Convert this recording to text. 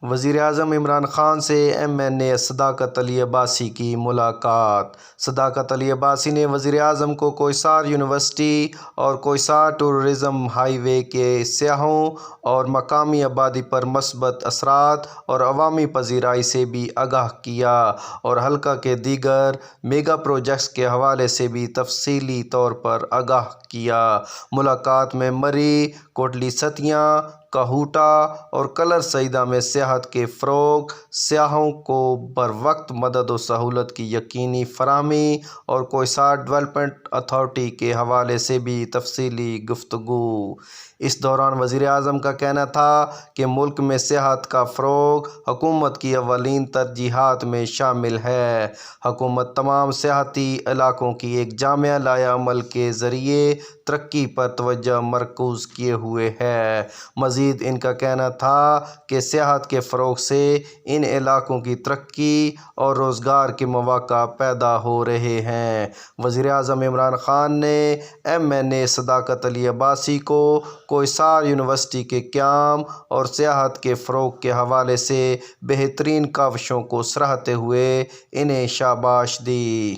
وزیراعظم عمران خان سے MNA صداقت علی عباسی کی ملاقات۔ صداقت علی عباسی نے وزیراعظم کو کوئسار یونیورسٹی اور کوئسار ٹورزم ہائی وے کے سیاحوں اور مقامی آبادی پر مثبت اثرات اور عوامی پذیرائی سے بھی آگاہ کیا اور حلقہ کے دیگر میگا پروجیکٹس کے حوالے سے بھی تفصیلی طور پر آگاہ کیا۔ ملاقات میں مری، کوٹلی ستیاں، کاہوٹا اور کلر سیدہ میں سیاحت کے فروغ، سیاحوں کو بروقت مدد و سہولت کی یقینی فراہمی اور کوئسار ڈیولپمنٹ اتھارٹی کے حوالے سے بھی تفصیلی گفتگو۔ اس دوران وزیراعظم کا کہنا تھا کہ ملک میں سیاحت کا فروغ حکومت کی اولین ترجیحات میں شامل ہے۔ حکومت تمام سیاحتی علاقوں کی ایک جامع لائحہ عمل کے ذریعے ترقی پر توجہ مرکوز کیے ہوئے ہے۔ مزید ان کا کہنا تھا کہ سیاحت کے فروغ سے ان علاقوں کی ترقی اور روزگار کے مواقع پیدا ہو رہے ہیں۔ وزیراعظم عمران خان نے MNA صداقت علی عباسی کو کوئسار یونیورسٹی کے قیام اور سیاحت کے فروغ کے حوالے سے بہترین کاوشوں کو سراہتے ہوئے انہیں شاباش دی۔